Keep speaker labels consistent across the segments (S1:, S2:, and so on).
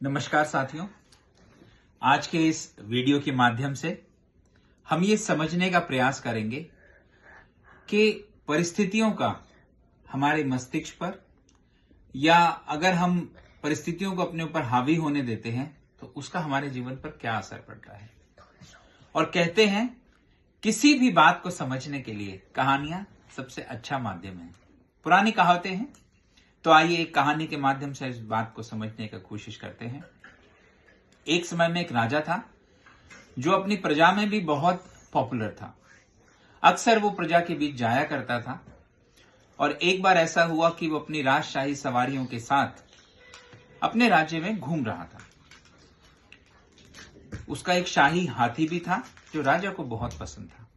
S1: नमस्कार साथियों। आज के इस वीडियो के माध्यम से हम ये समझने का प्रयास करेंगे कि परिस्थितियों का हमारे मस्तिष्क पर या अगर हम परिस्थितियों को अपने ऊपर हावी होने देते हैं तो उसका हमारे जीवन पर क्या असर पड़ता है। और कहते हैं किसी भी बात को समझने के लिए कहानियां सबसे अच्छा माध्यम है। पुरानी कहावतें हैं, तो आइए एक कहानी के माध्यम से इस बात को समझने की कोशिश करते हैं। एक समय में एक राजा था जो अपनी प्रजा में भी बहुत पॉपुलर था। अक्सर वो प्रजा के बीच जाया करता था और एक बार ऐसा हुआ कि वो अपनी राजशाही सवारियों के साथ अपने राज्य में घूम रहा था। उसका एक शाही हाथी भी था जो राजा को बहुत पसंद था।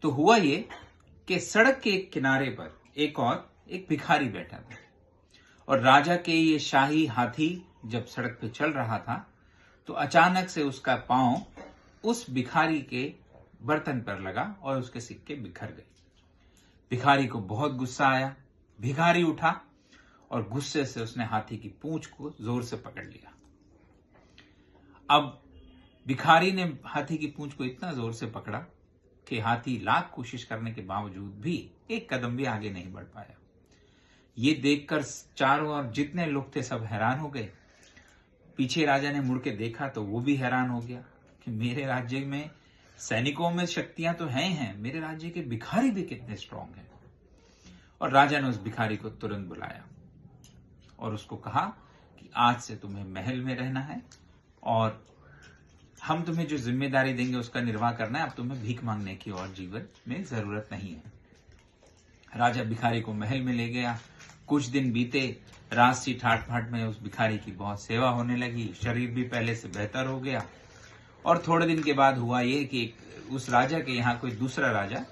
S1: तो हुआ ये कि सड़क के एक किनारे पर एक भिखारी बैठा था और राजा के ये शाही हाथी जब सड़क पे चल रहा था तो अचानक से उसका पांव उस भिखारी के बर्तन पर लगा और उसके सिक्के बिखर गए। भिखारी को बहुत गुस्सा आया। भिखारी उठा और गुस्से से उसने हाथी की पूंछ को जोर से पकड़ लिया। अब भिखारी ने हाथी की पूंछ को इतना जोर से पकड़ा कि हाथी लाख कोशिश करने के बावजूद भी एक कदम भी आगे नहीं बढ़ पाया। ये देखकर चारों ओर जितने लोग थे सब हैरान हो गए। पीछे राजा ने मुड़ के देखा तो वो भी हैरान हो गया कि मेरे राज्य में सैनिकों में शक्तियां तो हैं, मेरे राज्य के भिखारी भी कितने स्ट्रांग हैं। और राजा ने उस भिखारी को तुरंत बुलाया और उसको कहा कि आज से तुम्हें महल में रहना है और हम तुम्हें जो जिम्मेदारी देंगे उसका निर्वाह करना है। अब तुम्हें भीख मांगने की और जीवन में जरूरत नहीं है। राजा भिखारी को महल में ले गया। कुछ दिन बीते, राजसी ठाट फाट में उस भिखारी की बहुत सेवा होने लगी। शरीर भी पहले से बेहतर हो गया। और थोड़े दिन के बाद हुआ ये कि उस राजा के यहाँ कोई दूसरा राजा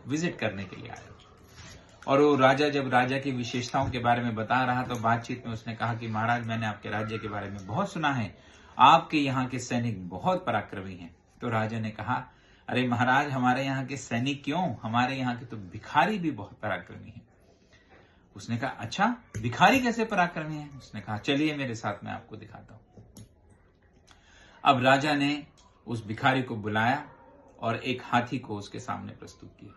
S1: विजिट करने के लिए आया और वो राजा जब राजा की विशेषताओं के बारे में बता रहा तो बातचीत में उसने कहा कि महाराज, मैंने आपके राज्य के बारे में बहुत सुना है, आपके यहाँ के सैनिक बहुत पराक्रमी हैं। तो राजा ने कहा, अरे महाराज, हमारे यहाँ के सैनिक क्यों, हमारे यहाँ के तो भिखारी भी बहुत पराक्रमी हैं। उसने कहा, अच्छा, भिखारी कैसे पराक्रमी है? उसने कहा, चलिए मेरे साथ, मैं आपको दिखाता हूं। अब राजा ने उस भिखारी को बुलाया और एक हाथी को उसके सामने प्रस्तुत किया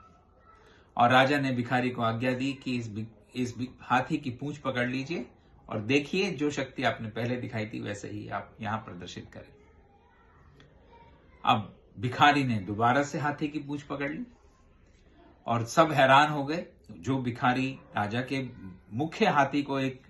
S1: और राजा ने भिखारी को आज्ञा दी कि इस हाथी की पूंछ पकड़ लीजिए और देखिए जो शक्ति आपने पहले दिखाई थी वैसे ही आप यहां प्रदर्शित करें। अब भिखारी ने दोबारा से हाथी की पूंछ पकड़ ली और सब हैरान हो गए। जो भिखारी राजा के मुख्य हाथी को एक